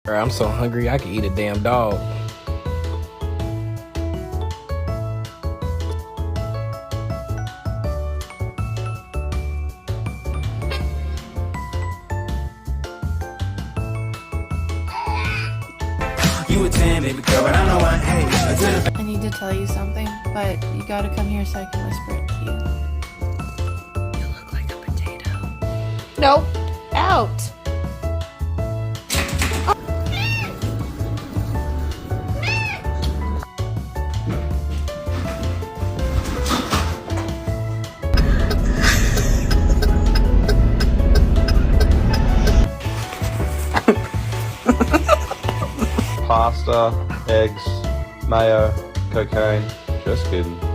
I'm so hungry I could eat a damn dog. You a 10, baby girl, but I know I hate. I need to tell you something, but you gotta come here so I can whisper it to you. You look like a potato. Nope. Out. Pasta, eggs, mayo, cocaine. Just kidding.